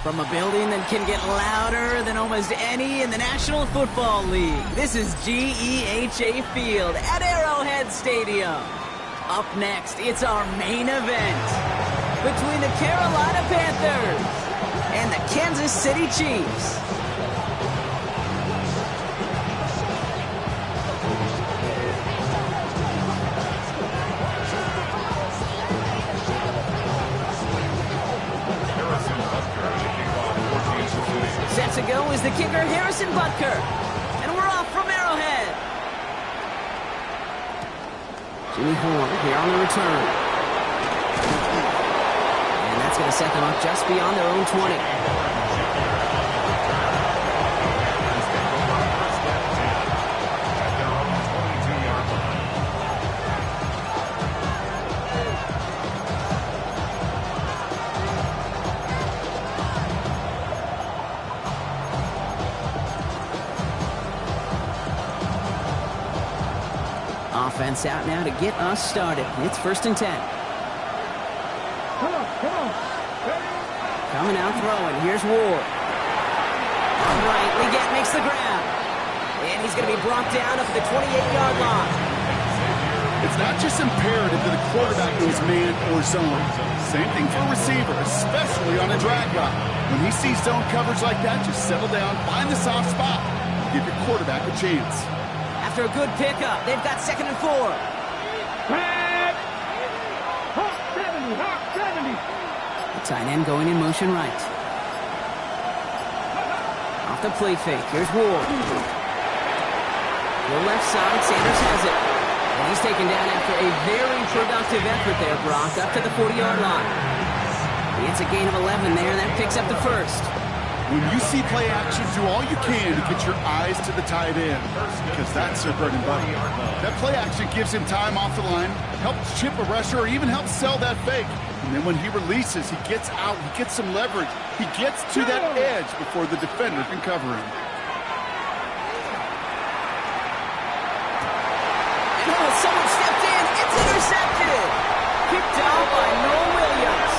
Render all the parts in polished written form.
From a building that can get louder than almost any in the National Football League, this is GEHA Field at Arrowhead Stadium. Up next, it's our main event between the Carolina Panthers and the Kansas City Chiefs. Set to go is the kicker, Harrison Butker. And we're off from Arrowhead. Jimmy Horn here on the return. And that's going to set them up just beyond their own 20. Offense out now to get us started. It's 1st and 10. Come on. Coming out throwing. Here's Ward. All right, Leggett makes the grab. And he's going to be brought down up at the 28-yard line. It's not just imperative that a quarterback knows man or zone. Same thing for a receiver, especially on a drag route. When he sees zone coverage like that, just settle down, find the soft spot, and give your quarterback a chance. After a good pickup, they've got 2nd and 4. The tight end going in motion right. Off the play fake, here's Ward. The left side, Sanders has it. And he's taken down after a very productive effort there, Brock, up to the 40-yard line. It's a gain of 11 there, and that picks up the first. When you see play action, do all you can to get your eyes to the tight end, because that's their bread and butter. That play action gives him time off the line, helps chip a rusher, or even helps sell that fake. And then when he releases, he gets out, he gets some leverage. He gets to that edge before the defender can cover him. And someone stepped in. It's intercepted. Kicked out by Noah Williams.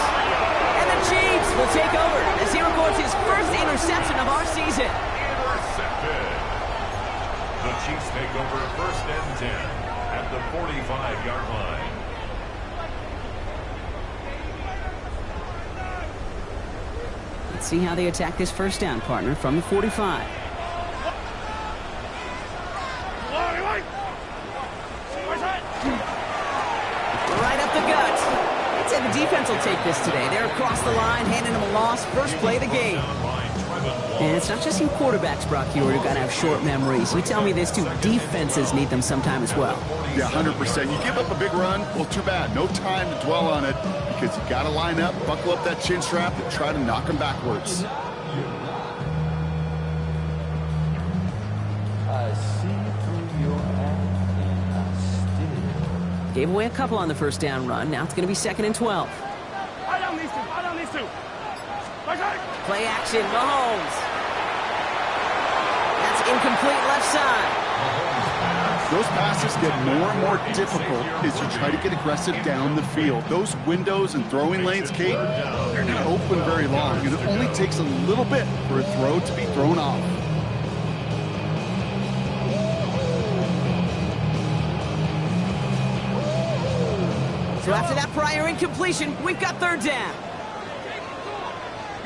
And the Chiefs will take over as he records his first interception of our season. Intercepted. The Chiefs take over 1st and 10 at the 45-yard line. Let's see how they attack this first down, partner, from the 45. Right up the gut. I'd say the defense will take this today. They're across the line, handing them a loss. First play of the game. And it's not just you quarterbacks, Brock, who got to have short memories. You tell me this, too. Defenses need them sometime as well. Yeah, 100%. You give up a big run, well, too bad. No time to dwell on it, because you got to line up, buckle up that chin strap, and try to knock them backwards. I see through your eyes and I still. Gave away a couple on the first down run. Now it's going to be 2nd and 12. I don't need to. Play action, Mahomes. That's incomplete left side. Those passes get more and more difficult as you try to get aggressive down the field. Those windows and throwing lanes, Kate, they're not open very long, and it only takes a little bit for a throw to be thrown off. So after that prior incompletion, we've got 3rd down.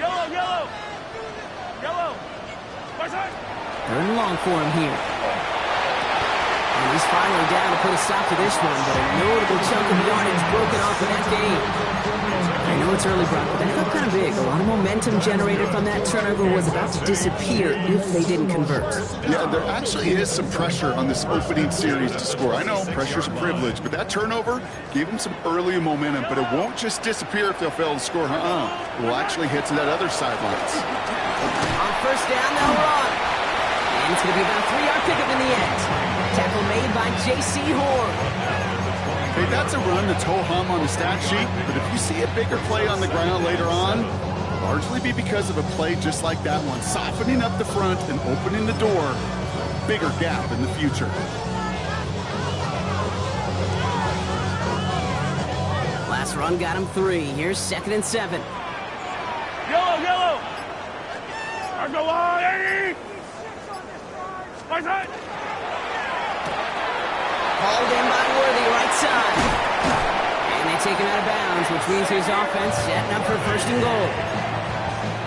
Yellow. 3rd and long for him here. And he's finally down to put a stop to this one, but a notable chunk of yardage broken off of that game. I know it's early, Brock, but that felt kind of big. A lot of momentum generated from that turnover was about to disappear if they didn't convert. Yeah, there actually is some pressure on this opening series to score. I know pressure's a privilege, but that turnover gave them some early momentum, but it won't just disappear if they'll fail to score. It will actually hit to that other sidelines. On first down, they'll run. And it's going to be about a 3-yard pickup in the end. Tackle made by J.C. Horn. Hey, that's a run that's ho-hum on the stat sheet, but if you see a bigger play on the ground later on, largely be because of a play just like that one, softening up the front and opening the door, bigger gap in the future. Last run got him 3. Here's 2nd and 7. Yellow! Arms along, Eddie! My side! Hauled in by Worthy, right side. And they take him out of bounds, which means his offense setting up for 1st and goal.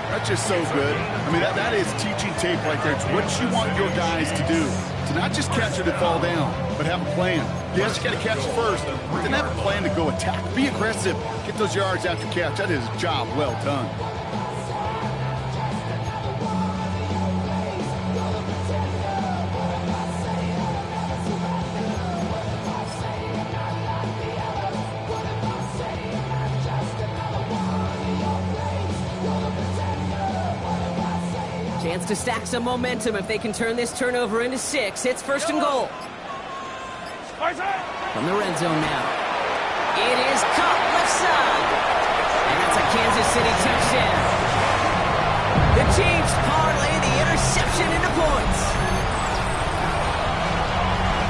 That's just so good. I mean, that is teaching tape right there. It's what you want your guys to do. To not just catch it and fall down, but have a plan. Yes, you got to catch it first, but then have a plan to go attack. Be aggressive. Get those yards after catch. That is a job well done. Chance to stack some momentum if they can turn this turnover into 6. It's 1st and goal. From the red zone now. It is caught left side. And that's a Kansas City touchdown. The Chiefs parlay the interception into points.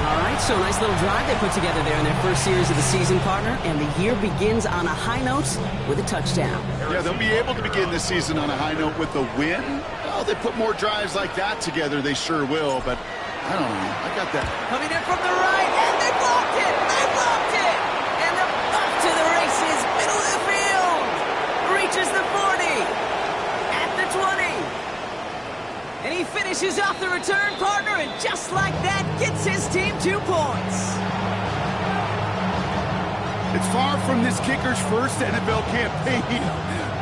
All right, so a nice little drive they put together there in their first series of the season, partner. And the year begins on a high note with a touchdown. Yeah, they'll be able to begin this season on a high note with a win. Well, they put more drives like that together, they sure will, but I don't know. I got that. Coming in from the right, and they blocked it! They blocked it! And they're off to the races, middle of the field! Reaches the 40, at the 20. And he finishes off the return, partner, and just like that, gets his team 2 points. It's far from this kicker's first NFL campaign,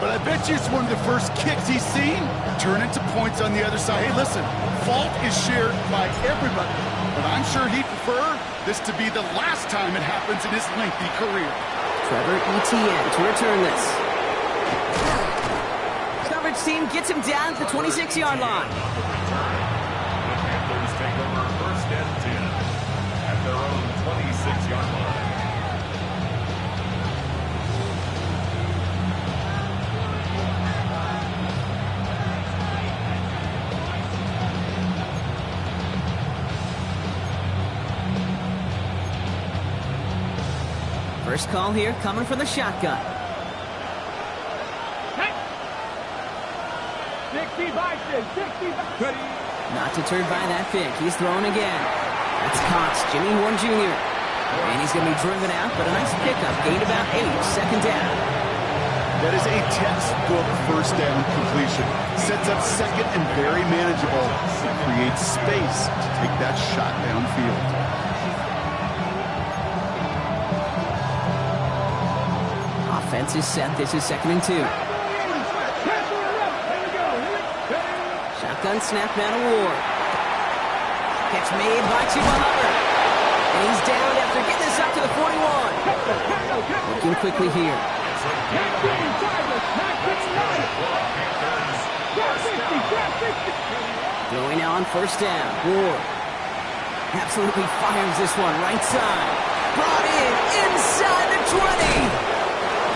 but I bet you it's one of the first kicks he's seen turn into points on the other side. Hey, listen, fault is shared by everybody, but I'm sure he'd prefer this to be the last time it happens in his lengthy career. Trevor Etienne to return this. Coverage team gets him down at the 26-yard line. The Panthers take over 1st and 10 at their own 26-yard line. First call here coming from the shotgun. 65. Not deterred by that pick. He's throwing again. That's Cox, Jimmy Horn Jr. And he's going to be driven out, but a nice pickup. Gained about 8, 2nd down. That is a textbook first down completion. Sets up 2nd and very manageable. It creates space to take that shot downfield. Offense is set. This is 2nd and 2. Shotgun snap now to Ward. Catch made by Chuba Hubbard. And he's down after getting this up to the 41. Looking quickly here. Throwing now on first down. Ward absolutely fires this one right side. Brought in inside the 20.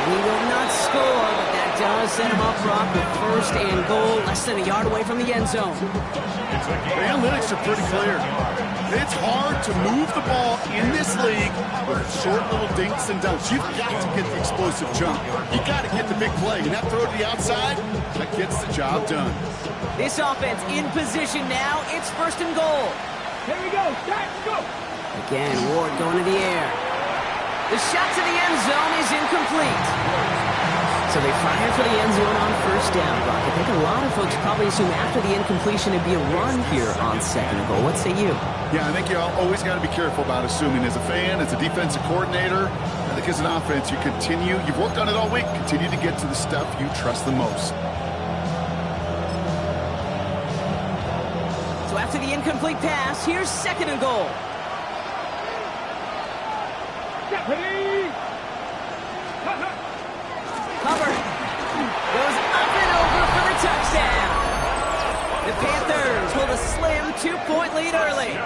And he will not score, but that does set him up, Brock, with 1st and goal, less than a yard away from the end zone. The analytics are pretty clear. It's hard to move the ball in this league with short little dinks and dunks. You've got to get the explosive jump. You got to get the big play. And that throw to the outside, that gets the job done. This offense in position now. It's 1st and goal. Here we go. Start, go. Again, Ward going to the air. The shot to the end zone is incomplete. So they fire for the end zone on first down, Brock. I think a lot of folks probably assume after the incompletion it'd be a run here on second and goal. What say you? Yeah, I think you always got to be careful about assuming. As a fan, as a defensive coordinator, I think as an offense, you've worked on it all week, continue to get to the stuff you trust the most. So after the incomplete pass, here's second and goal. Ready? Hubbard goes up and over for the touchdown. The Panthers hold a slim 2-point lead early.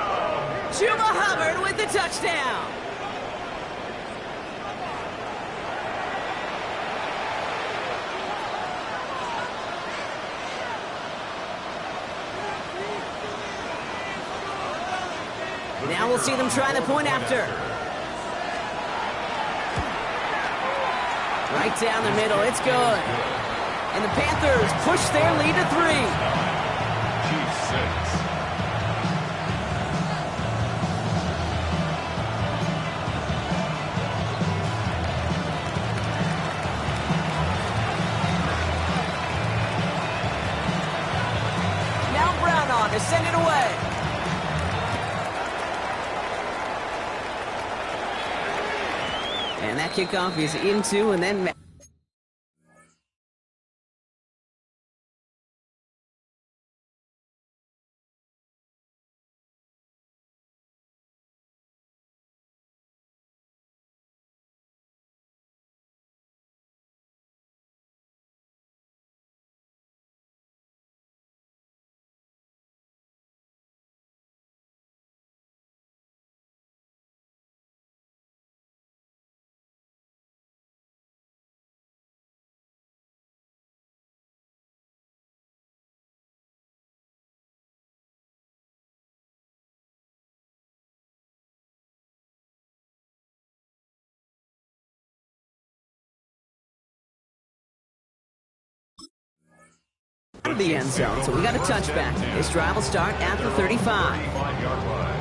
Chuba Hubbard with the touchdown. Now we'll see them try the point after. Right down the middle, it's good. And the Panthers push their lead to 3. Chiefs 6. Now Brown on to send it away. And that kickoff is into and then... the end zone, so we got a touchback. This drive will start at the 35. 35-yard line.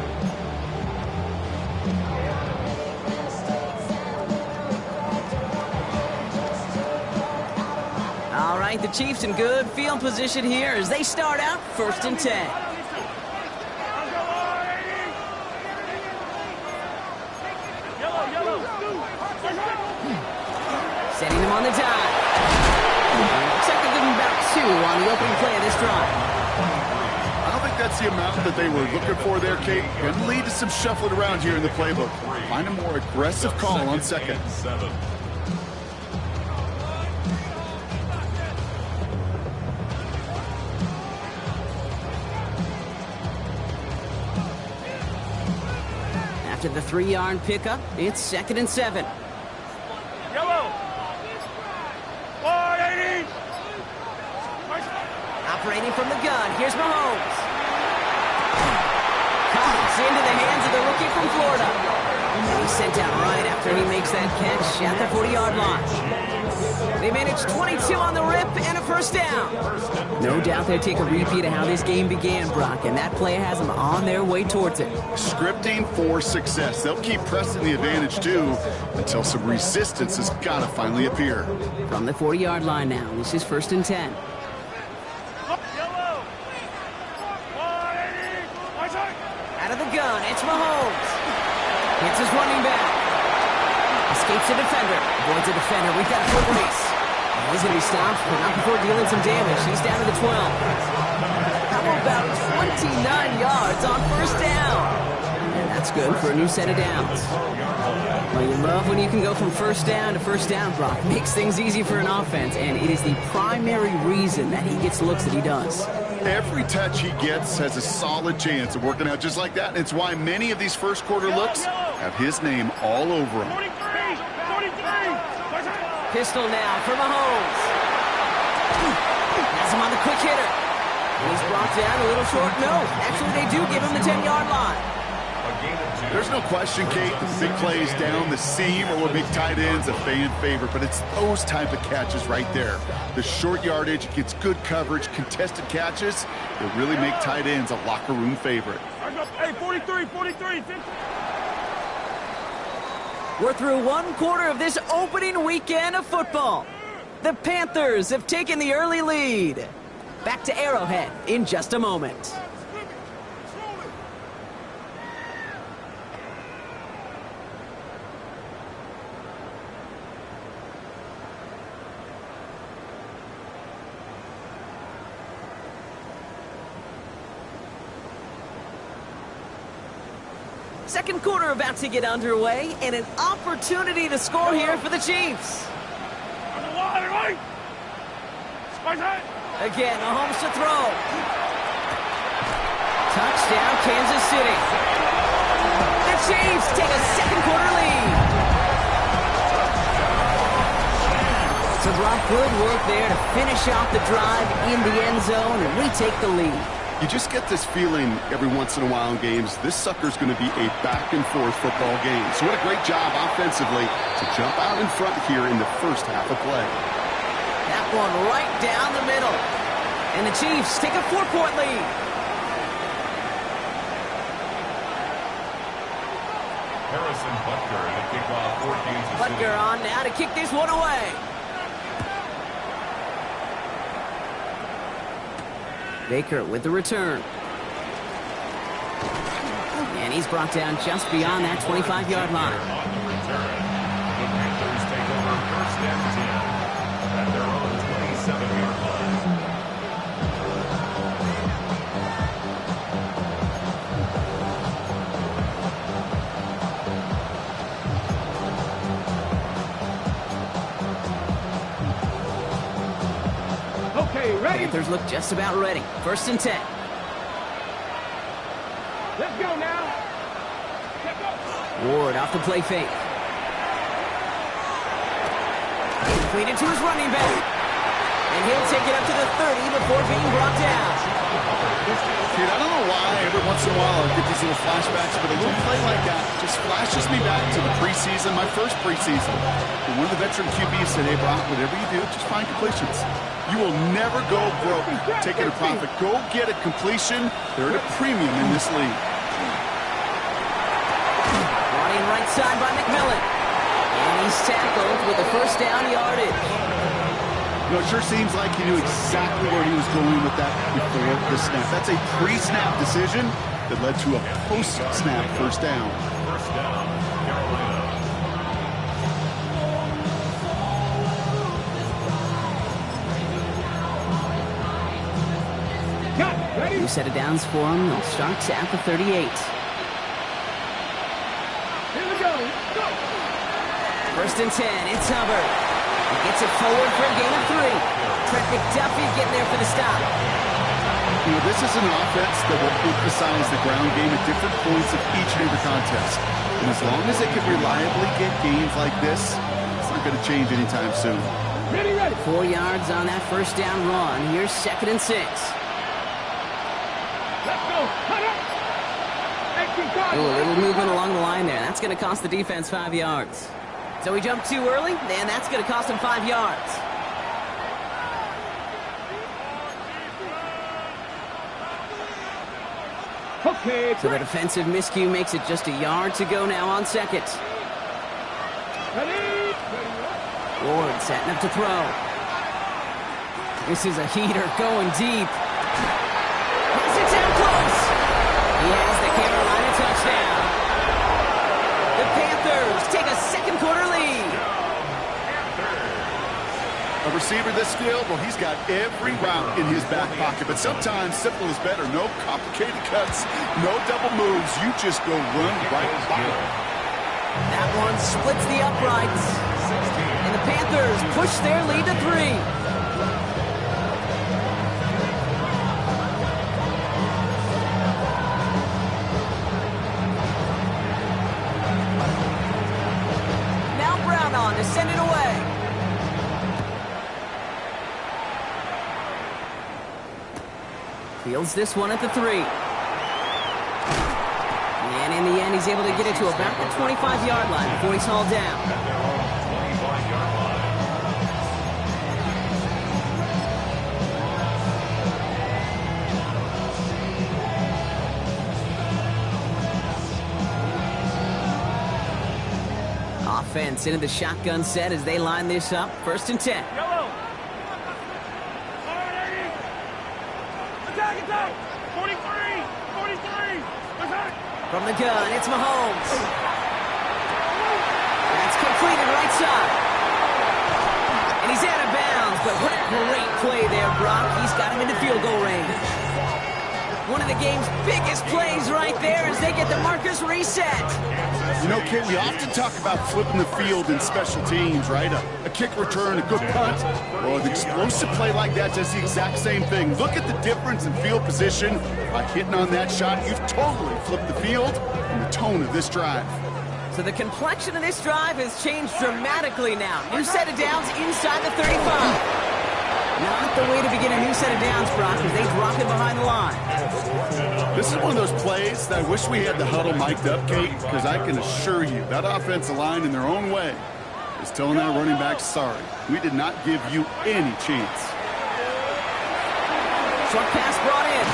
All right, the Chiefs in good field position here as they start out first and 10. Setting them on the dime. Looks like they're giving about 2 on the opening play of this drive. I don't think that's the amount that they were looking for there, Kate. Going to lead to some shuffling around here in the playbook. Find a more aggressive call on second. 7. After the 3-yard pickup, it's second and 7. Yellow. 180. Operating from the gun, here's Mahomes. Comes into the hands of the rookie from Florida. And he's sent out right after he makes that catch at the 40-yard line. They managed 22 on the rip and a first down. No doubt they'll take a repeat of how this game began, Brock, and that play has them on their way towards it. Scripting for success. They'll keep pressing the advantage, too, until some resistance has got to finally appear. From the 40-yard line now, this is first and 10. Yellow. 180. Out of the gun, it's Mahomes. Hits his running back. Escapes a defender. Avoids a defender. We've got a foot race. And he's going to be stopped, but not before dealing some damage. He's down to the 12. How about 29 yards on first down? And that's good for a new set of downs. Well, you love when you can go from first down to first down, Brock. Makes things easy for an offense, and it is the primary reason that he gets looks that he does. Every touch he gets has a solid chance of working out just like that. And it's why many of these first quarter looks have his name all over them. 43. Pistol now for Mahomes. Has him on the quick hitter. And he's brought down a little short. No, actually they do give him the 10-yard line. There's no question, Kate, the big plays down the seam or what make tight ends a fan favorite, but it's those type of catches right there. The short yardage gets good coverage, contested catches that really make tight ends a locker room favorite. Hey, 43, 50. We're through one quarter of this opening weekend of football. The Panthers have taken the early lead. Back to Arrowhead in just a moment. Second quarter about to get underway, and an opportunity to score here for the Chiefs. Again, Mahomes to throw. Touchdown, Kansas City. The Chiefs take a second quarter lead. So Brock, good work there to finish off the drive in the end zone and retake the lead. You just get this feeling every once in a while in games, this sucker's going to be a back-and-forth football game. So what a great job offensively to jump out in front here in the first half of play. That one right down the middle. And the Chiefs take a 4-point lead. Harrison Butker to kick off for Kansas City. Butker on now to kick this one away. Baker with the return. And he's brought down just beyond that 25-yard line. On the return, the Panthers take over first and 10 at their own 27-yard line. Okay, ready? Panthers look just about ready. First and 10. Let's go now. Ward off the play fake. Completed to his running back. And he'll take it up to the 30 before being brought down. Dude, I don't know why every once in a while I get these little flashbacks, but a little play like that just flashes me back to the preseason, my first preseason. And one of the veteran QBs said, hey, Brock, whatever you do, just find completions. You will never go broke taking a profit. Go get a completion. They're at a premium in this league. Brought in right side by McMillan. And he's tackled with the first down yardage. You know, it sure seems like he knew exactly where he was going with that before the snap. That's a pre-snap decision that led to a post-snap first down. First down, Carolina. Ready? New set of downs for him. They'll start at the 38. Here we go. Go. First and 10. It's Hubbard. He gets it forward for a gain of 3. Trent McDuffie getting there for the stop. You know, this is an offense that will emphasize the ground game at different points of each and every contest. And as long as they can reliably get gains like this, it's not going to change anytime soon. Ready, ready. 4 yards on that first down run. Here's second and 6. Let's go. Cut up. Ooh, a little movement along the line there. That's going to cost the defense 5 yards. So he jumped too early, and that's going to cost him 5 yards. Okay. So the defensive miscue makes it just a yard to go now on second. Ready. Ward setting up to throw. This is a heater going deep. Has it down close. He has the Carolina touchdown. The Panthers take a second quarter lead. A receiver this skilled, well, he's got every route in his back pocket. But sometimes simple is better. No complicated cuts, no double moves. You just go run right by him. That one splits the uprights. And the Panthers push their lead to 3. Now Brown on to send it away. Fields this one at the 3. And in the end, he's able to get it to about the 25-yard line before he's hauled down. At their own 25-yard line. Offense into the shotgun set as they line this up. First and 10. Yellow. From the gun, it's Mahomes. That's completed right side. And he's out of bounds, but what a great play there, Brock. He's got him into field goal range. One of the game's biggest plays right there as they get the markers reset. You know, Kit, we often talk about flipping the field in special teams, right? A kick return, a good punt. Well, an explosive play like that does the exact same thing. Look at the difference in field position. By hitting on that shot, you've totally flipped the field and the tone of this drive. So the complexion of this drive has changed dramatically now. New set of downs inside the 35. Not the way to begin a new set of downs, Brock, as they drop it behind the line. This is one of those plays that I wish we had the huddle mic'd up, Kate, because I can assure you that offensive line in their own way is telling that running back, sorry, we did not give you any chance. Short pass brought in.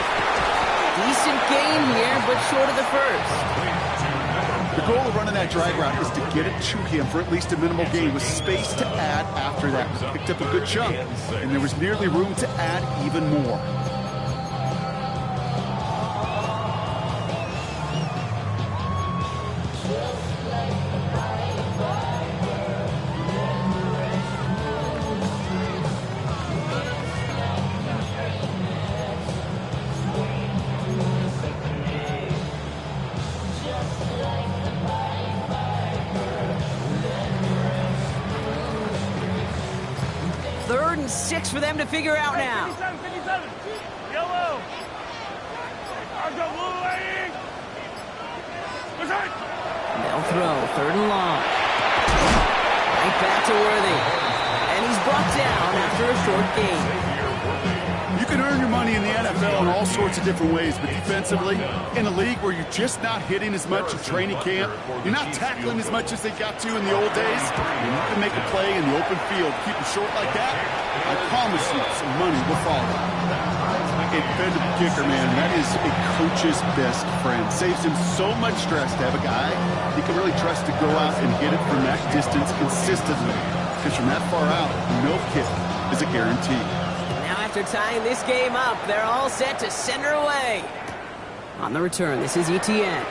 Decent gain here, but short of the first. The goal of running that drag route is to get it to him for at least a minimal gain with space to add after that. He picked up a good chunk, and there was nearly room to add even more. Third and 6 for them to figure out now. 57. Yellow. They'll throw. Third and long. Right back to Worthy. And he's brought down after a short gain. You can earn your money in the NFL in all sorts of different ways, but defensively, in a league where you're just not hitting as much in training camp, you're not tackling as much as they got to in the old days, you need to make a play in the open field. Keep it short like that, I promise you some money will follow. A dependable kicker, man, that is a coach's best friend. Saves him so much stress to have a guy he can really trust to go out and hit it from that distance consistently. Because from that far out, no kick is a guarantee. After tying this game up, they're all set to send her away. On the return, this is Etienne.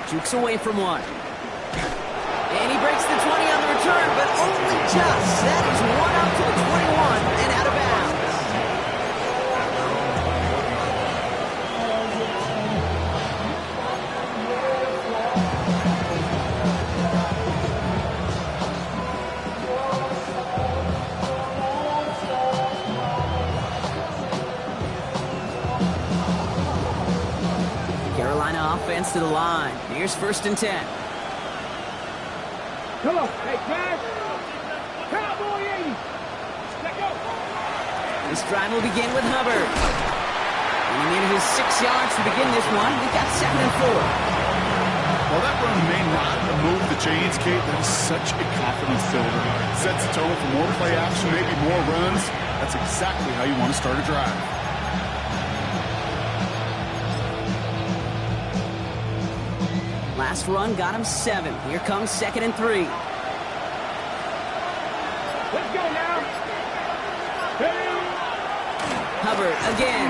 Jukes away from one. And he breaks the 20 on the return, but only just. That is one up to the 21 and out of bounds. Offense to the line. Here's 1st and 10. Come on, hey, Chad. Cowboy 80. Let go. This drive will begin with Hubbard. And he needed his 6 yards to begin this one. We've got 2nd and 4. While that run may not move the chains, Kate, that is such a confidence builder. Sets the tone for more play action, maybe more runs. That's exactly how you want to start a drive. Last run got him 7. Here comes 2nd and 3. Let's go now. Hey. Hubbard again.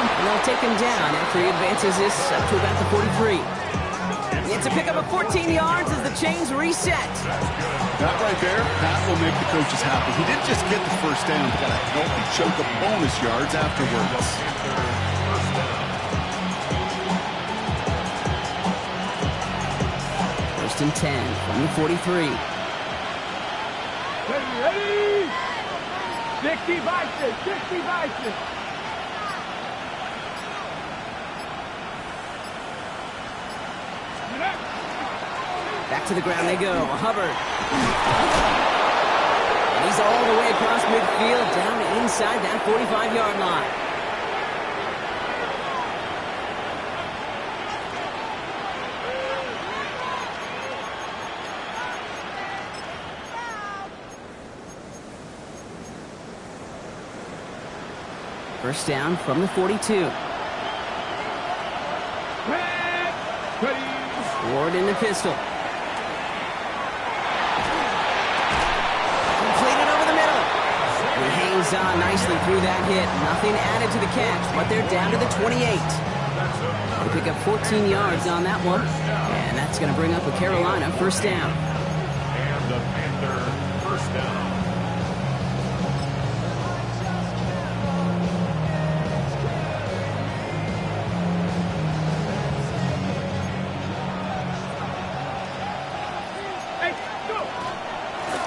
And they'll take him down after he advances this up to about the 43. It's a pickup of 14 yards as the chains reset. That right there, that will make the coaches happy. He didn't just get the first down, he got a healthy chunk of bonus yards afterwards. 1st and 10 from the 43. Ready? 60 Bison, 60 Bison. Back to the ground they go. Hubbard. And he's all the way across midfield, down inside that 45-yard line. First down from the 42. Ward in the pistol. Completed over the middle. He hangs saw nicely through that hit. Nothing added to the catch, but they're down to the 28. They pick up 14 yards on that one, and that's going to bring up a Carolina first down. And the Panther first down.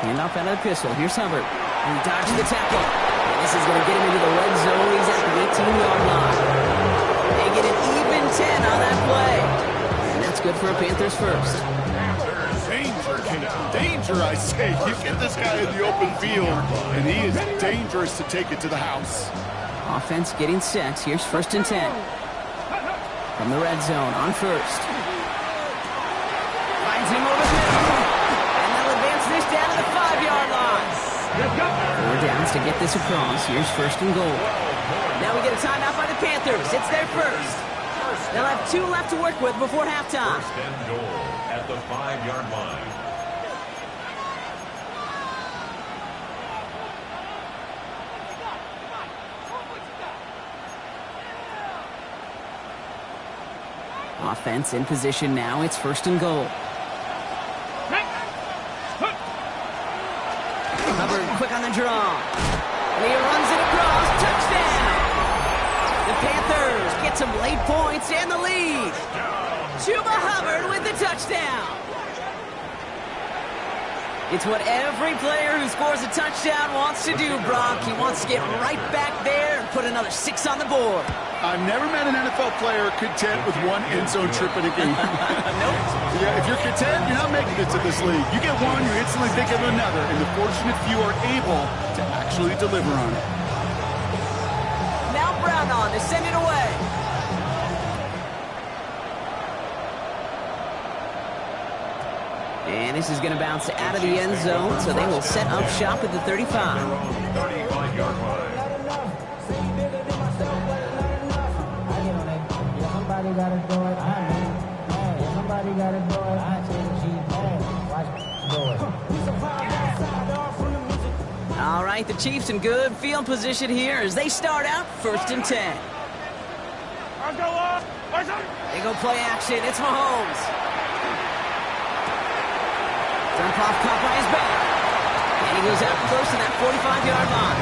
Hand off out of the pistol. Here's Hubbard. And he dodges the tackle. And this is going to get him into the red zone. He's at the 18-yard line. They get an even 10 on that play. And that's good for a Panthers first. Danger, I say. You get this guy in the open field, and he is dangerous to take it to the house. Offense getting set. Here's 1st and 10. From the red zone on first. Finds him over the middle. And they'll advance this down to the 5-yard line. 4 downs to get this across. Here's 1st and goal. Now we get a timeout by the Panthers. It's their first. They'll have 2 left to work with before halftime. 1st and goal at the 5-yard line. Offense in position now. It's 1st and goal. Hubbard quick on the draw. And he runs it across. Touchdown! The Panthers get some late points and the lead. Chuba Hubbard with the touchdown. It's what every player who scores a touchdown wants to do, Brock. He wants to get right back there and put another 6 on the board. I've never met an NFL player content with 1 end zone trip in a game. Nope. Yeah, if you're content, you're not making it to this league. You get one, you instantly think of another, and the fortunate few are able to actually deliver on it. Now Brown on to send it away. And this is going to bounce out of the end zone, so they will set up shop at the 35. 35-yard line. Somebody gotta do it. Somebody gotta do it. I tell you, watch do it. All right, the Chiefs in good field position here as they start out 1st and 10. They go play action. It's Mahomes. Dump off caught by his back. And he goes out close to that 45-yard line.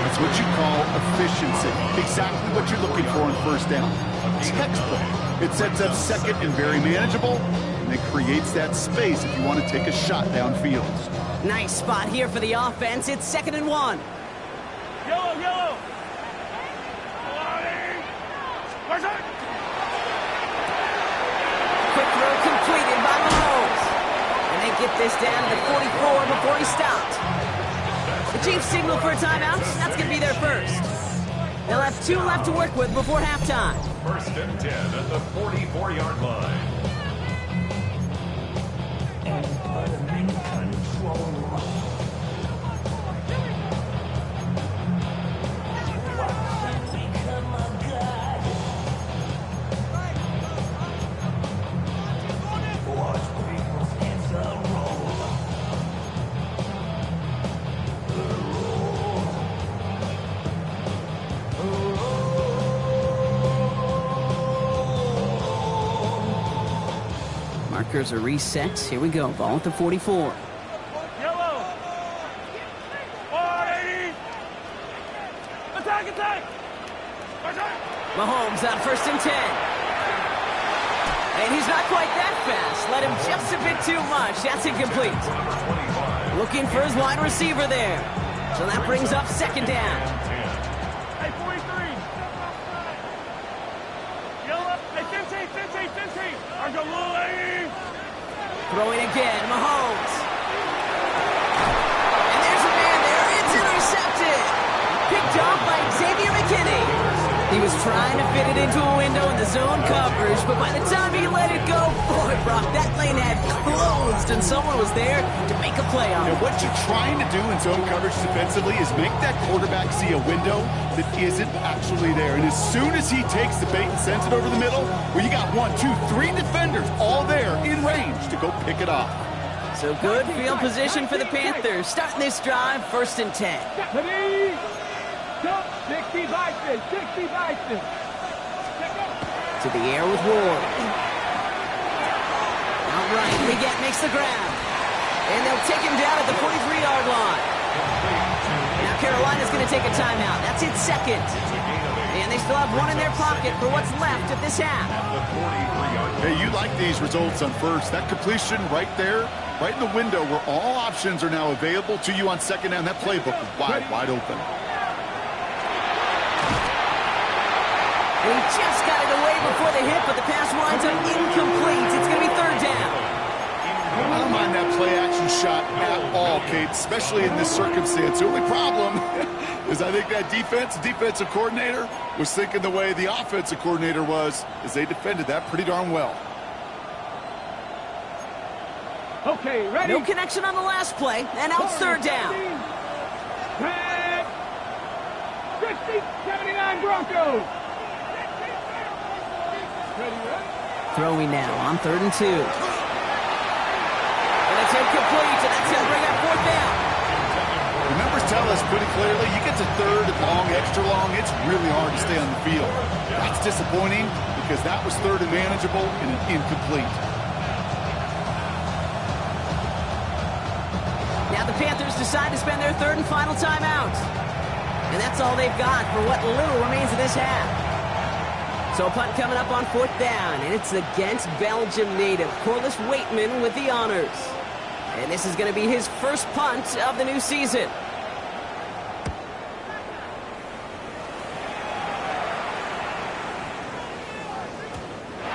That's what you call efficiency. Exactly what you're looking for on 1st down. Textbook. It sets up 2nd and very manageable, and it creates that space if you want to take a shot downfield. Nice spot here for the offense. It's 2nd and 1. Yellow. Quick throw completed by Mahomes. And they get this down to the 44 before he stopped. The Chiefs signal for a timeout. That's going to be their first. They'll have 2 left to work with before halftime. 1st and 10 at the 44-yard line. Markers are reset. Here we go. Ball at the 44. Yellow. 480. Attack. Mahomes on 1st and 10. And he's not quite that fast. Let him just a bit too much. That's incomplete. Looking for his wide receiver there. So that brings up 2nd down. Hey, 43. Yellow. Hey, 15. I go little 80. Throwing again, Mahomes. And there's a man there. It's intercepted. Picked off by Xavier McKinney. He was trying to fit it into a window in the zone coverage, but by the time he let it go, boy, Brock, that lane had closed, and someone was there to make a play on it. And what you're trying to do in zone coverage defensively is make that quarterback see a window that isn't actually there. And as soon as he takes the bait and sends it over the middle, well, you got 1, 2, 3 defenders all there in range to go pick it off. So good field position for the Panthers. Starting this drive, 1st and 10. 60 Bison, 60 Bison. To the air with Ward. Outright, Leggett makes the grab. And they'll take him down at the 43-yard line. Now Carolina's going to take a timeout. That's its 2nd. And they still have one in their pocket for what's left of this half. Hey, you like these results on 1st. That completion right there, right in the window where all options are now available to you on 2nd down. That playbook is wide open. And he just got it away before the hit, but the pass winds up incomplete. It's going to be 3rd down. I don't mind that play-action shot at all, Kate, especially in this circumstance. The only problem is I think that defensive coordinator was thinking the way the offensive coordinator was, as they defended that pretty darn well. Okay, ready? No connection on the last play, and now it's 3rd down. 60, 79 Broncos. Throwing now on 3rd and 2. And it's incomplete, and that's going to bring up 4th down. The numbers tell us pretty clearly, you get to 3rd and long, extra long, it's really hard to stay on the field. That's disappointing because that was 3rd and manageable and an incomplete. Now the Panthers decide to spend their 3rd and final timeout. And that's all they've got for what little remains of this half. So a punt coming up on 4th down, and it's against Belgium native Corliss Waitman with the honors. And this is going to be his first punt of the new season.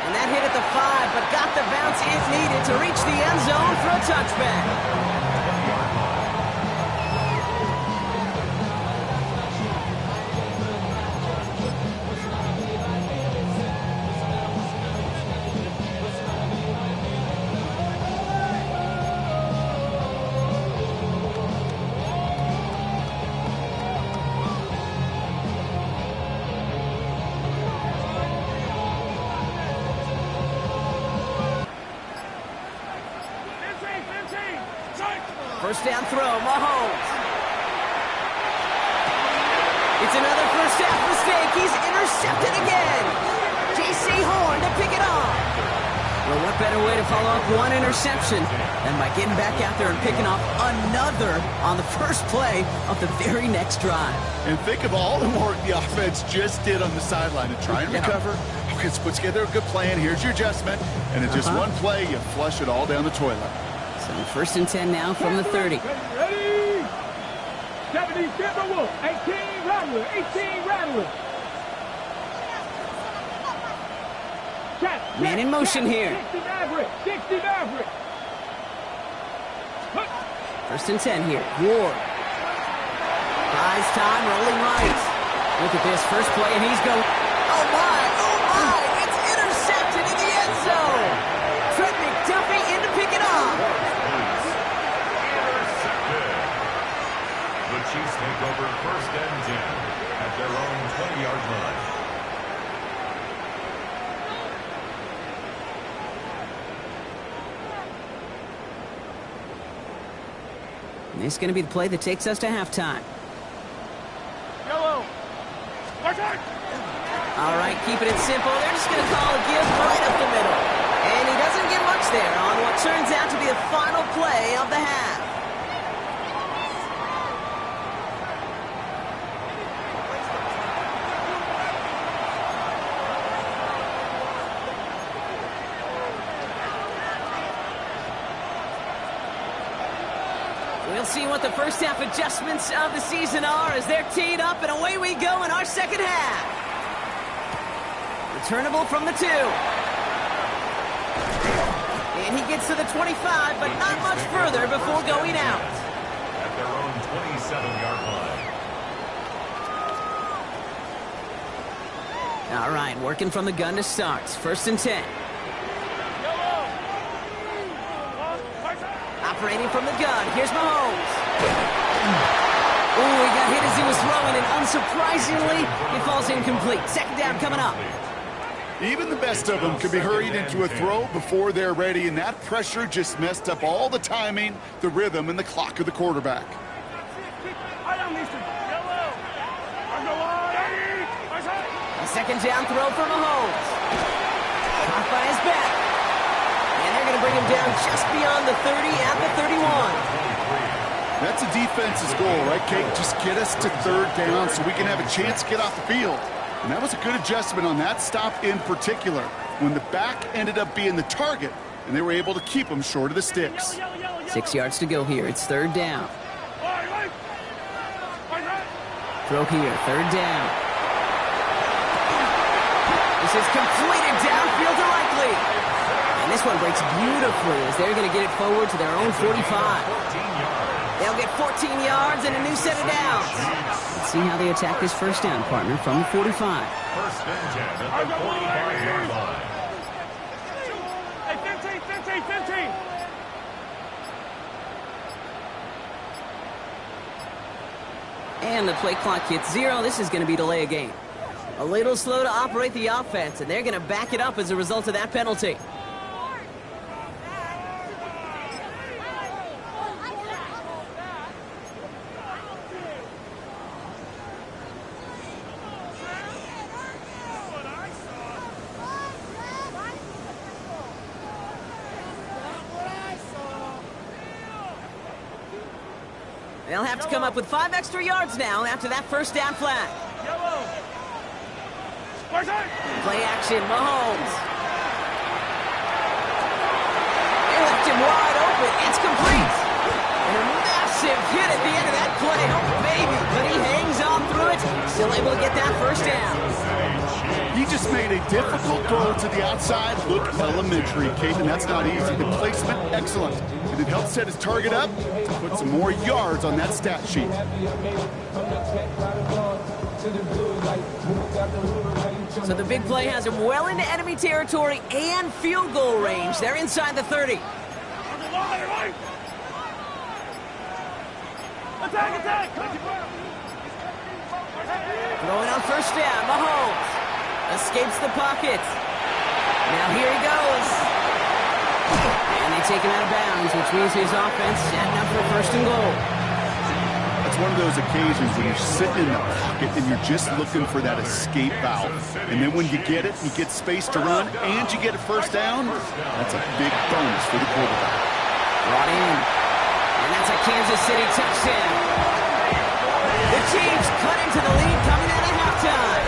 And that hit at the 5, but got the bounce it needed to reach the end zone for a touchback. First down throw, Mahomes. It's another first half mistake. He's intercepted again. J.C. Horn to pick it off. Well, what better way to follow up one interception than by getting back out there and picking off another on the first play of the very next drive. And think of all the work the offense just did on the sideline to try and recover. Okay, let's put together a good plan. Here's your adjustment. And in just one play, you flush it all down the toilet. So 1st and 10 now from the 30. Ready? 70 Timberwolf, 18 Rattler, 18 Rattler. Man in motion here. 60 Maverick, 60 Maverick. 1st and 10 here. Ward. Buys time, rolling right. Look at this first play, and he's going. Oh my! It's intercepted in the end zone. Trent McDuffie in to pick it off. The Chiefs take over 1st and 10 at their own 20-yard line. And this is going to be the play that takes us to halftime. Yellow. All right, keeping it simple. They're just going to call a give right up the middle. And he doesn't get much there on what turns out to be the final play of the half. We'll see what the first half adjustments of the season are as they're teed up, and away we go in our second half. Returnable from the 2. And he gets to the 25, but not much further before going out. At their own 27-yard line. All right, working from the gun to start. 1st and 10. Operating from the gun. Here's Mahomes. Oh, he got hit as he was throwing, and unsurprisingly, it falls incomplete. 2nd down coming up. Even the best of them can be hurried into a throw before they're ready, and that pressure just messed up all the timing, the rhythm, and the clock of the quarterback. A second down throw for Mahomes. Caught by his back. And they're going to bring him down just beyond the 30 at the 31. That's a defense's goal, right, Kate? Just get us to third down so we can have a chance to get off the field. And that was a good adjustment on that stop in particular, when the back ended up being the target, and they were able to keep him short of the sticks. 6 yards to go here. It's third down. Throw here, third down. This is completed downfield to Likely. And this one breaks beautifully as they're going to get it forward to their own 45. They'll get 14 yards and a new set of downs. Let's see how they attack this first down, partner, from the 45. First and 10 at the 45-yard line. Hey, 15. And the play clock hits 0. This is going to be delay a game. A little slow to operate the offense, and they're going to back it up as a result of that penalty. They'll have to come up with 5 extra yards now after that first down flag. Play action, Mahomes. They left him wide open. It's complete. And a massive hit at the end of that play. Oh, baby. But he hangs on through it. Still able to get that first down. He just made a difficult throw to the outside look elementary, Kate, and that's not easy. The placement, excellent. And it helped set his target up to put some more yards on that stat sheet. So the big play has him well into enemy territory and field goal range. They're inside the 30. Attack! Throwing on first down, Mahomes. Escapes the pocket. Now here he goes. And they take him out of bounds, which means his offense setting up for first and goal. It's one of those occasions when you're sitting in the pocket and you're just looking for that escape valve. And then when you get it, you get space to run, and you get a first down, that's a big bonus for the quarterback. Brought in. And that's a Kansas City touchdown. The Chiefs cut into the lead coming out of halftime.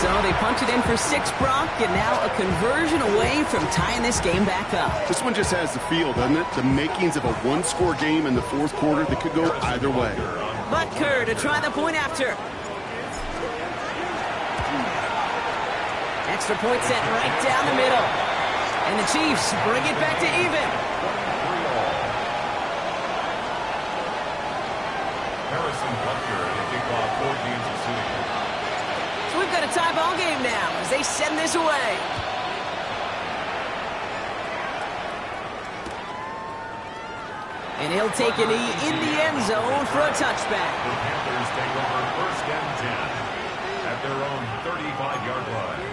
So they punch it in for 6, Brock, and now a conversion away from tying this game back up. This one just has the feel, doesn't it? The makings of a one-score game in the fourth quarter that could go either way. Butker to try the point after. Extra point set right down the middle. And the Chiefs bring it back to even. Harrison Butker to kick off for Kansas City. So we've got a tie ball game now as they send this away. And he'll take a knee in the end zone for a touchback. The Panthers take over first and 10 at their own 35-yard line.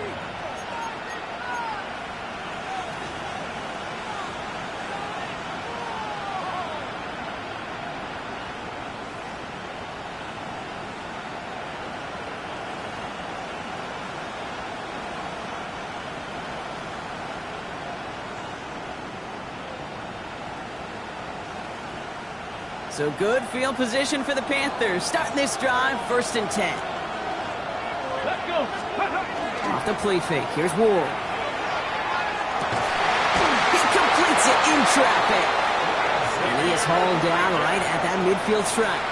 So good field position for the Panthers. Starting this drive, first and 10. Let's go. Off the play fake. Here's Ward. He completes it in traffic. And he is hauled down right at that midfield stripe.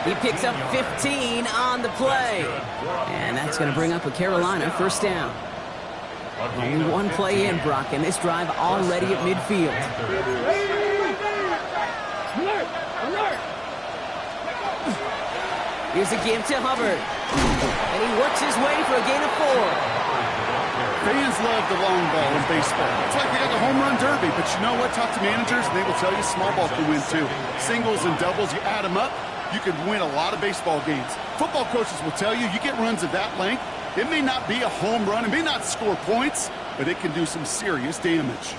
He picks up 15 on the play. And that's going to bring up a Carolina first down. Only one play in, Brock, and this drive already at midfield. Here's a give to Hubbard. And he works his way for a gain of 4. Fans love the long ball in baseball. It's like they got the home run derby, but you know what? Talk to managers, and they will tell you small ball can win too. Singles and doubles, you add them up, you can win a lot of baseball games. Football coaches will tell you, you get runs of that length, It may not be a home run, it may not score points, but it can do some serious damage.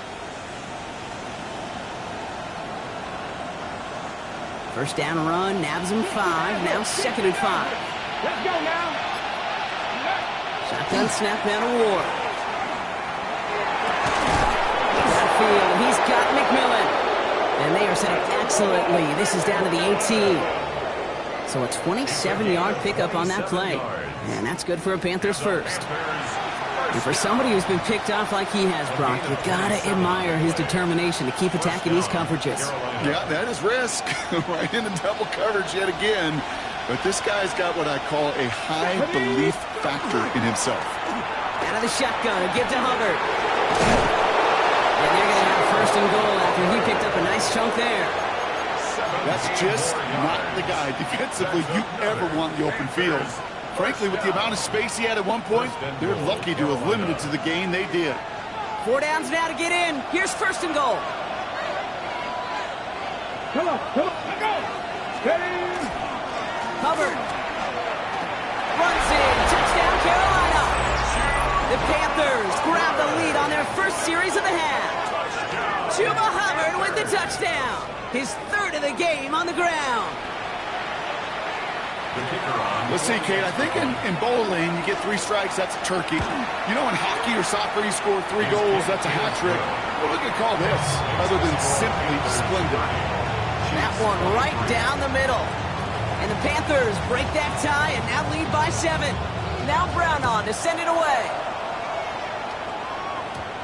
First down run, nabs him 5, now 2nd and 5. Let's go now. Shotgun snap now to Ward. Downfield, and he's got McMillan. And they are set up excellently. This is down to the 18. So a 27-yard pickup on that play. And that's good for a Panthers first. And for somebody who's been picked off like he has, Brock, you gotta admire his determination to keep attacking these coverages. Yeah, that is risk. Right into double coverage yet again. But this guy's got what I call a high belief factor in himself. Out of the shotgun, a give to Hubbard. And they're going to have 1st and goal after he picked up a nice chunk there. That's just not the guy defensively you ever want in the open field. Frankly, with the amount of space he had at one point, they're lucky to have limited to the gain they did. 4 downs now to get in. Here's 1st and goal. Come on, let's go. Steady. Hubbard runs in. Touchdown, Carolina. The Panthers grab the lead on their first series of the half. Chuba Hubbard with the touchdown. His 3rd of the game on the ground. Let's see, Kate, I think in bowling, you get 3 strikes, that's a turkey. You know, in hockey or soccer, you score 3 goals, that's a hat trick. What do we call this, other than simply splendid? That one right down the middle. And the Panthers break that tie and now lead by 7. Now Brown on to send it away.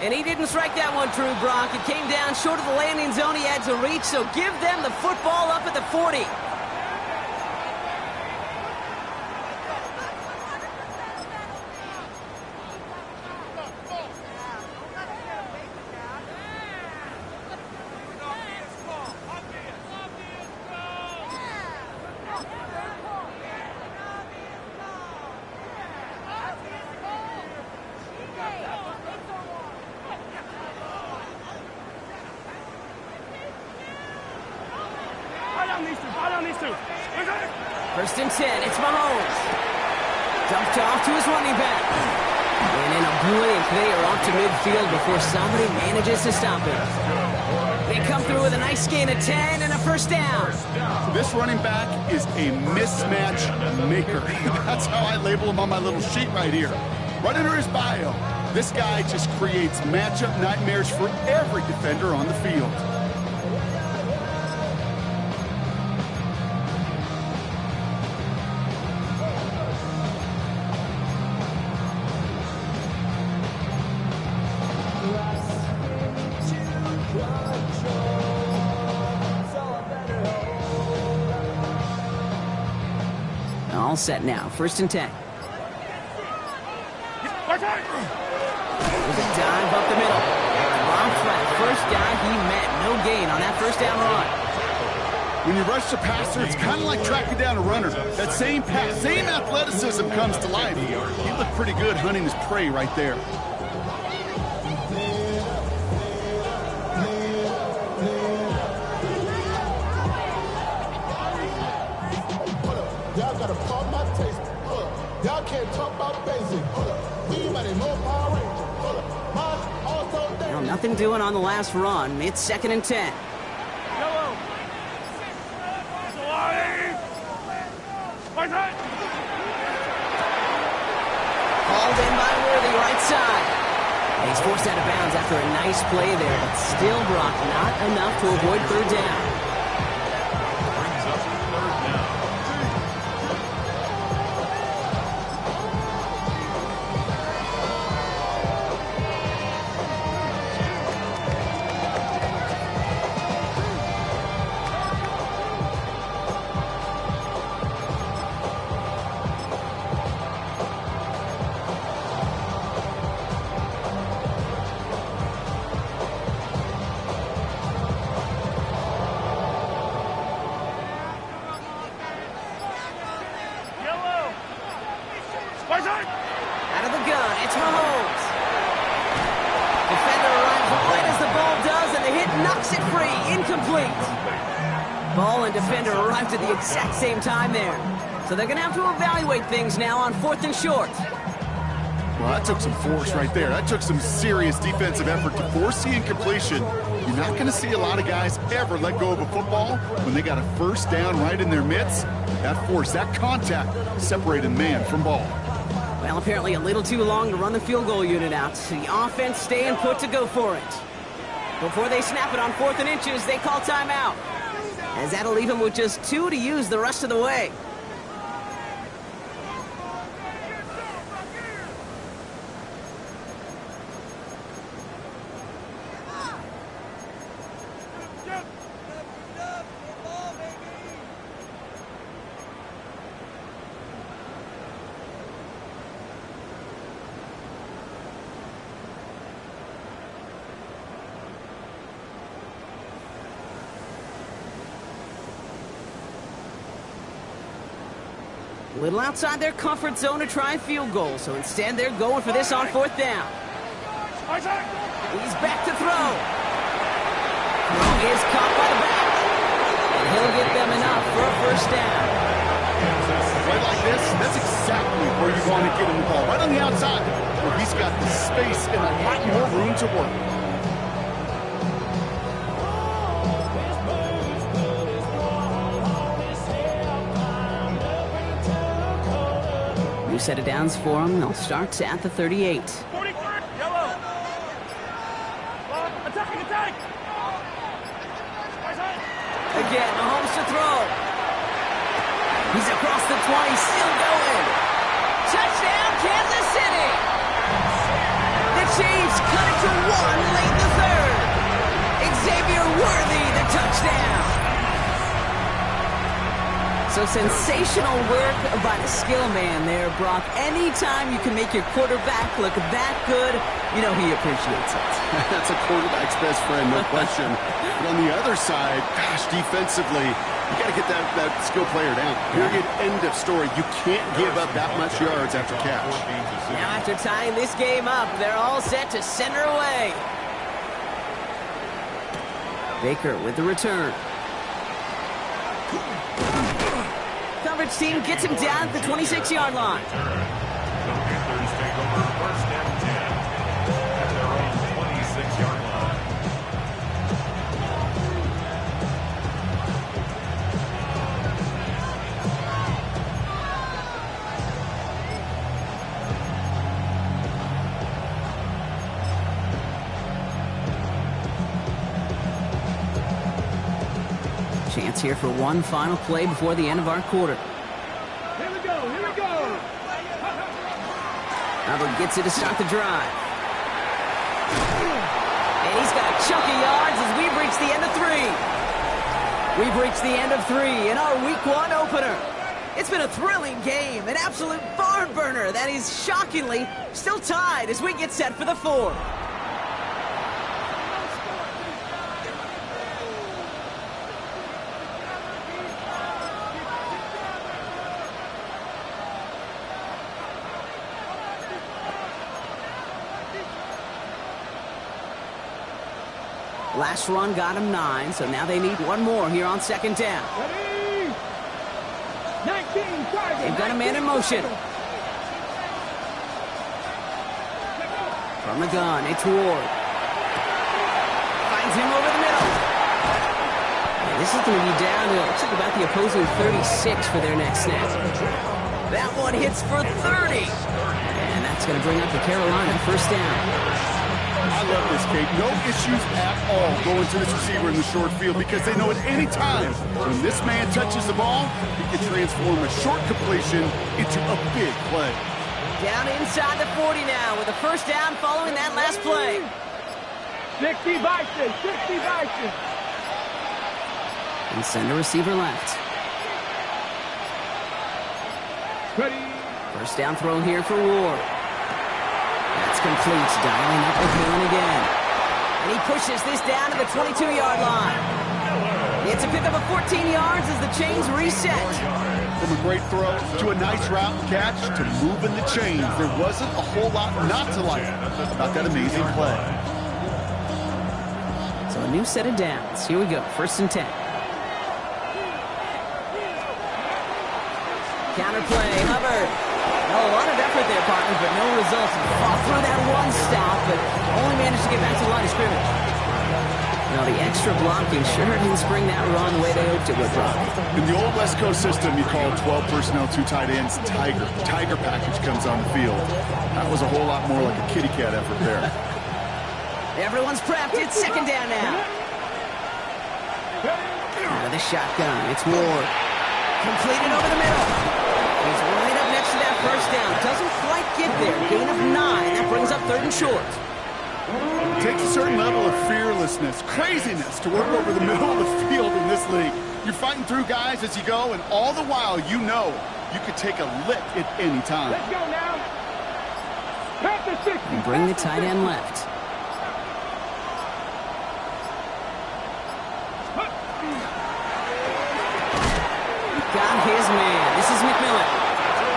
And he didn't strike that one true, Brock. It came down short of the landing zone he had to reach, so give them the football up at the 40. These two. 1st and 10, it's Mahomes. Dumped off to his running back. And in a blink, they are off to midfield before somebody manages to stop it. They come through with a nice gain of 10 and a 1st down. This running back is a mismatch maker. That's how I label him on my little sheet right here. Right under his bio, this guy just creates matchup nightmares for every defender on the field. All set now. 1st and 10. There's a dive up the middle. Long flat. 1st down he met. No gain on that 1st down run. When you rush the passer, it's kind of like tracking down a runner. That same pass, same athleticism comes to life. He looked pretty good hunting his prey right there. Y'all gotta pump my taste. Y'all can't talk about basic. We mighty more Power Ranger. Well, nothing doing on the last run. It's 2nd and 10. Yellow. Called in by Worthy, right side. And he's forced out of bounds after a nice play there, but still, Brock, not enough to avoid 3rd down. Brings up 3rd down. Out of the gun, it's Mahomes. Defender arrives right as the ball does, and the hit knocks it free. Incomplete. Ball and defender arrived at the exact same time there. So they're going to have to evaluate things now on 4th and short. Well, that took some force right there. That took some serious defensive effort to force the incompletion. You're not going to see a lot of guys ever let go of a football when they got a first down right in their midst. That force, that contact, separated man from ball. Well, apparently a little too long to run the field goal unit out. The offense staying put to go for it. Before they snap it on 4th and inches, they call timeout, as that'll leave them with just 2 to use the rest of the way. A little outside their comfort zone to try and field goal, so instead they're going for this on 4th down. He's back to throw. Throw is caught by the back. And he'll get them enough for a first down. A play like this, that's exactly where you want to get him the ball. Right on the outside, where he's got the space and a lot more room to work. New set of downs for them. They'll start at the 38. 43, yellow. Attack. Again, Mahomes to throw. He's across the 20, still going. Touchdown, Kansas City. The Chiefs cut it to 1 late in the 3rd. Xavier Worthy, the touchdown. So sensational work by the skill man there, Brock. Anytime you can make your quarterback look that good, you know he appreciates it. That's a quarterback's best friend, no question. But on the other side, gosh, defensively, you got to get that skill player down. Period, end of story. You can't give up that much yards after catch. Now after tying this game up, they're all set to center away. Baker with the return. Coverage team gets him down at the 26-yard line. The Panthers take over 1st and 10 at their own 26-yard line. Chance here for one final play before the end of our quarter. Here we go. Hubbard gets it to start the drive. And he's got a chunk of yards as we've reached the end of 3. We've reached the end of 3 in our Week 1 opener. It's been a thrilling game, an absolute barn burner that is shockingly still tied as we get set for the 4th. Last run got him 9, so now they need one more here on 2nd down. Ready? 19, target. They've got a man in motion. From the gun, it's Ward. Finds him over the middle. And this is going to be down to, looks like about the opposing 36 for their next snap. That one hits for 30. And that's going to bring up the Carolina 1st down. I love this, Kate. No issues at all going to this receiver in the short field because they know at any time when this man touches the ball, he can transform a short completion into a big play. Down inside the 40 now with a 1st down following that last play. 60 Bison. And send a receiver left. Ready? 1st down throw here for Ward. That's complete, dialing up McMillan again. And he pushes this down to the 22-yard line. It's a pickup of 14 yards as the chains reset. From a great throw to a nice route catch to moving the chains, there wasn't a whole lot not to like about that amazing play. So a new set of downs. Here we go, 1st and 10. Counter play, Hubbard. Well, a lot of effort there, partner, but no results. He fought through that one stop, but only managed to get back to the line of scrimmage. Now, the extra blocking sure didn't spring that run the way they hoped it would, Brock. In the old West Coast system, you call 12 personnel, 2 tight ends, Tiger. The Tiger package comes on the field. That was a whole lot more like a kitty cat effort there. Everyone's prepped. It's second down now. Out of the shotgun. It's Ward. Completed over the middle. He's right up next to that first down. Doesn't quite get there. Gain of 9. That brings up 3rd and short. It takes a certain level of fearlessness, craziness to work over the middle of the field in this league. You're fighting through guys as you go, and all the while you know you could take a lick at any time. Let's go now. Pass the 60. And bring the tight end left. Got his man. This is McMillan.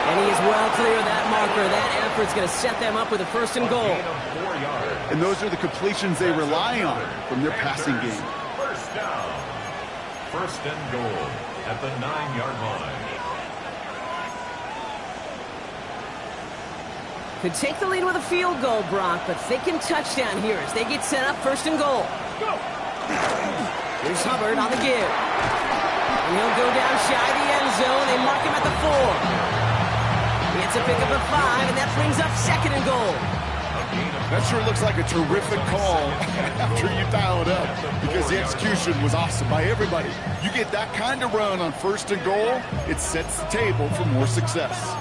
And he is well clear of that marker. That effort's going to set them up with a 1st and goal. And those are the completions they rely on from their passing game. First down. 1st and goal at the 9-yard line. Could take the lead with a field goal, Brock, but thinking touchdown here as they get set up 1st and goal. Go. Here's Hubbard on the give. And he'll go down shy of the end zone. They mark him at the 4. He gets a pickup of 5, and that brings up 2nd and goal. That sure looks like a terrific call after you dial it up, because the execution was awesome by everybody. You get that kind of run on 1st and goal, it sets the table for more success.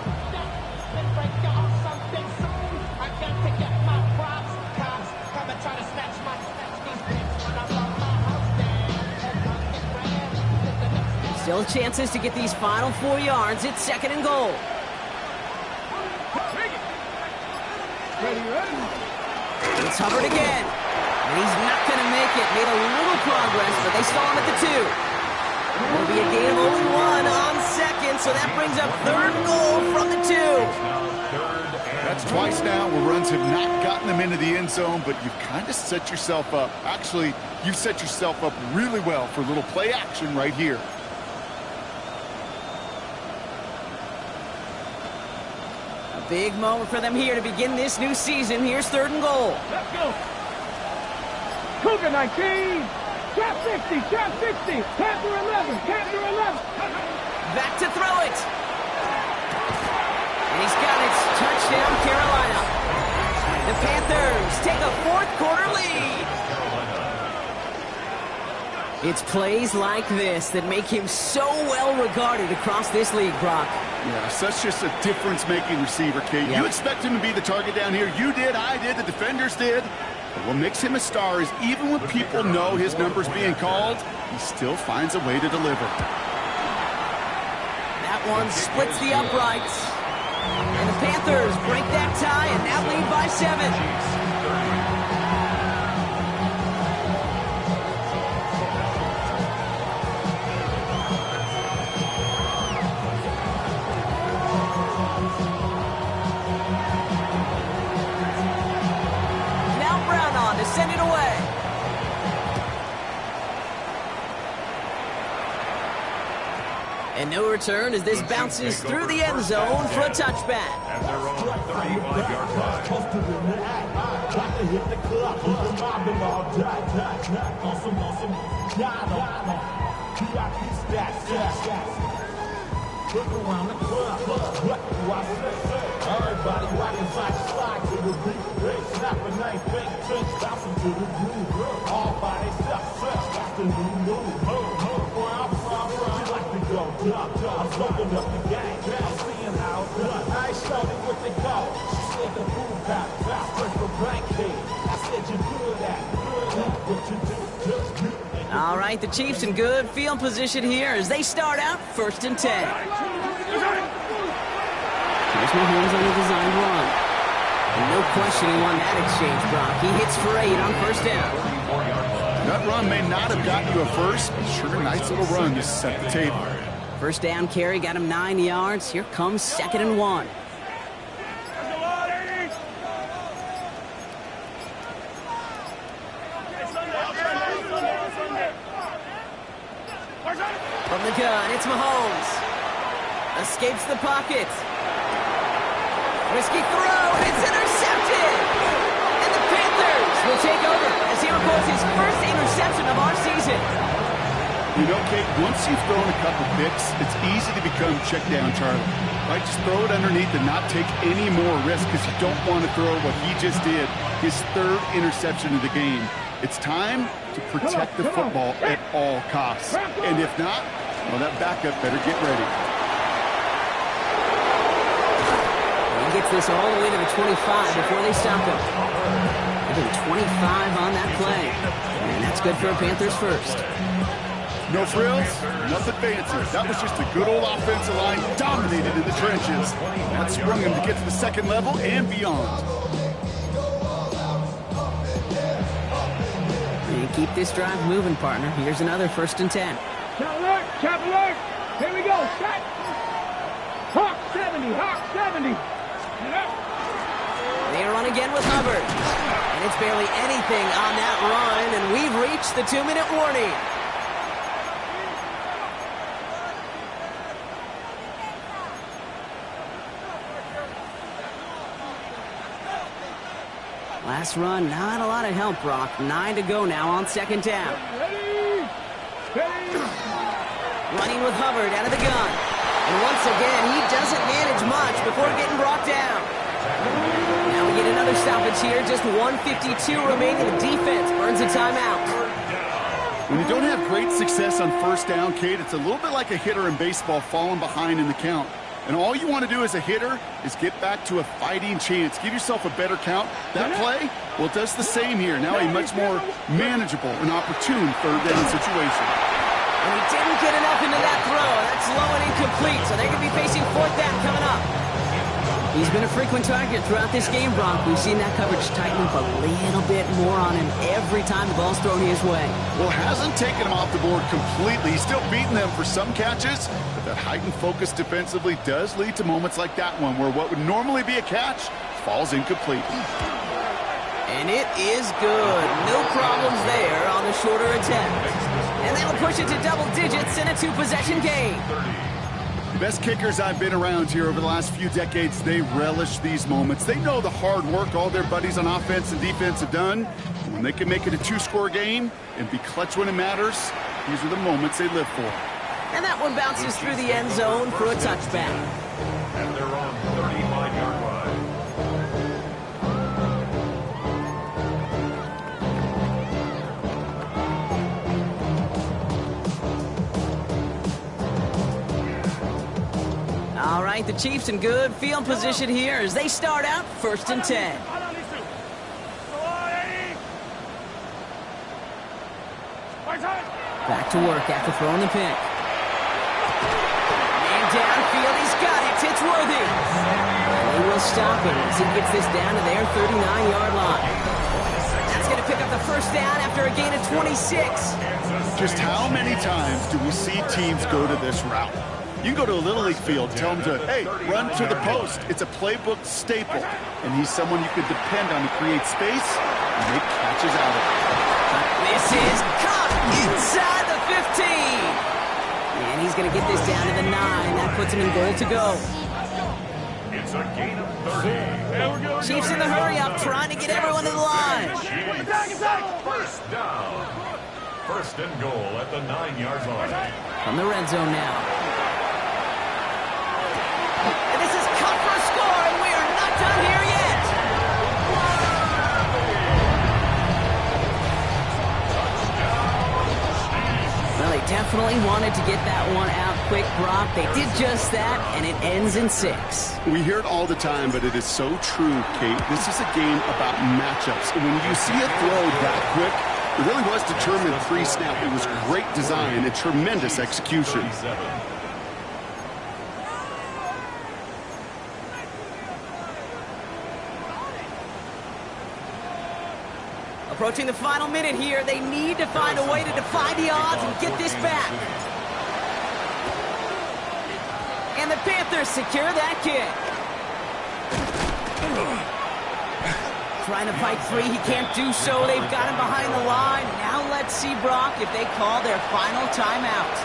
Still chances to get these final 4 yards. It's 2nd and goal. It's Hubbard again. And he's not going to make it. Made a little progress, but they stall him at the 2. It'll be a gain of only 1 on 2nd, so that brings up 3rd goal from the 2. That's twice now where runs have not gotten them into the end zone, but you've kind of set yourself up. Actually, you've set yourself up really well for a little play action right here. Big moment for them here to begin this new season. Here's 3rd and goal. Let's go. Cougar 19. Trap 60. Trap 60. Panther 11. Panther 11. Back to throw it. And he's got it. Touchdown, Carolina. The Panthers take a 4th quarter lead. It's plays like this that make him so well regarded across this league, Brock. Yeah, such just a difference-making receiver, Kate. Yep. You expect him to be the target down here. You did, I did, the defenders did. But what makes him a star is even when people know his number's being called, he still finds a way to deliver. That one splits the uprights. And the Panthers break that tie and now lead by 7. Send it away. And no return as this bounces through the end zone for a touchback. At their own 35-yard line. Look around the club, what do I say? Everybody rockin' slide to the beat. Snap a nice big touch, bouncing to the groove. All by themselves, that's the new move. Where I'm from, you like to go dumb. I'm soaking up the game, I'm seeing how it's done. I ain't showing what they call. She said the boom pop, fast break for Blankhead. I said you good at what you do, just do. All right, the Chiefs in good field position here as they start out 1st and 10. Here's Mahomes on the designed run. And no question he won that exchange, Brock. He hits for 8 on 1st down. That run may not have gotten you a first, but sure a nice little run to set the table. 1st down carry got him 9 yards. Here comes 2nd and 1. From the gun, it's Mahomes. Escapes the pocket. Risky throw, and it's intercepted! And the Panthers will take over as he records his first interception of our season. You know, Kate, once you've thrown a couple picks, it's easy to become check down Charlie. Right? Just throw it underneath and not take any more risk because you don't want to throw what he just did, his third interception of the game. It's time to protect the football at all costs. And if not, well, that backup better get ready. He gets this all the way to the 25 before they stop him. Even 25 on that play. And that's good for a Panthers first. No frills, nothing fancy. That was just a good old offensive line dominated in the trenches. That sprung him to get to the second level and beyond. And keep this drive moving, partner. Here's another 1st and 10. Chop alert, chop alert. Here we go, shot. Hawk 70, Hawk 70. They run again with Hubbard. And it's barely anything on that run, and we've reached the 2-minute warning. Last run, not a lot of help, Brock. 9 to go now on 2nd down. Ready, steady. Running with Hubbard out of the gun. And once again, he doesn't manage much before getting brought down. Now we get another stoppage here. Just 1:52 remaining. The defense earns a timeout. When you don't have great success on 1st down, Kate, it's a little bit like a hitter in baseball falling behind in the count. And all you want to do as a hitter is get back to a fighting chance. Give yourself a better count. That play, well, it does the same here. Now a much more manageable and opportune 3rd down situation. And he didn't get enough into that throw. That's low and incomplete, so they're going to be facing 4th down coming up. He's been a frequent target throughout this game, Brock. We've seen that coverage tighten up a little bit more on him every time the ball's thrown his way. Well, hasn't taken him off the board completely. He's still beating them for some catches, but that heightened focus defensively does lead to moments like that one where what would normally be a catch falls incomplete. And it is good. No problems there on the shorter attempt. And that'll push it to double digits in a 2-possession game. The best kickers I've been around here over the last few decades, they relish these moments. They know the hard work all their buddies on offense and defense have done. When they can make it a 2-score game and be clutch when it matters, these are the moments they live for. And that one bounces through the end zone for a touchback. And they're on 35-yard line. All right, the Chiefs in good field position here as they start out 1st and 10. Back to work after throwing the pick. And downfield, he's got it. It's worthy. They will stop him as he gets this down to their 39-yard line. That's going to pick up the 1st down after a gain of 26. Just how many times do we see teams go to this route? You can go to a Little League field, tell them to, hey, run to the post. It's a playbook staple, and he's someone you could depend on to create space and make catches out of it. This is caught inside the 15. And he's going to get this down to the 9. That puts him in goal to go. It's a gain of 30. Chiefs in the hurry up, trying to get everyone to the line. First down. 1st and goal at the 9-yard line. From the red zone now. And this is cut for a score, and we are not done here yet. Well, they definitely wanted to get that one out quick, Brock. They did just that, and it ends in 6. We hear it all the time, but it is so true, Kate. This is a game about matchups. And when you see a throw that quick, it really was determined pre-snap. It was great design and tremendous execution. Approaching the final minute here, they need to find a way to defy the odds and get this back. And the Panthers secure that kick. Trying to fight free, he can't do so. They've got him behind the line. Now let's see, Brock, if they call their final timeout.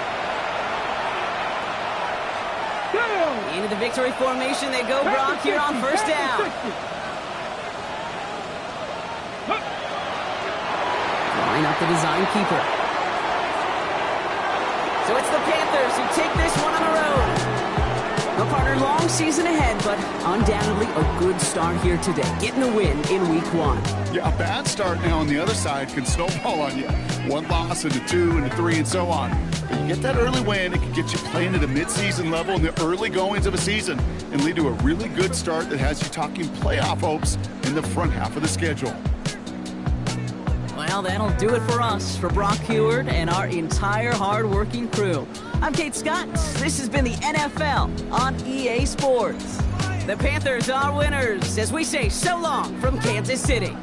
Go! Field. Into the victory formation they go, Brock, here on first down. Line up the design keeper. So it's the Panthers who take this one on the road. Well, partner, long season ahead, but undoubtedly a good start here today, getting a win in week 1. Yeah, a bad start now on the other side can snowball on you. 1 loss into 2 into 3 and so on. But you get that early win, it can get you playing at a midseason level in the early goings of a season and lead to a really good start that has you talking playoff hopes in the front half of the schedule. Well, that'll do it for us, for Brock Heward and our entire hard-working crew. I'm Kate Scott. This has been the NFL on EA Sports. The Panthers are winners as we say so long from Kansas City.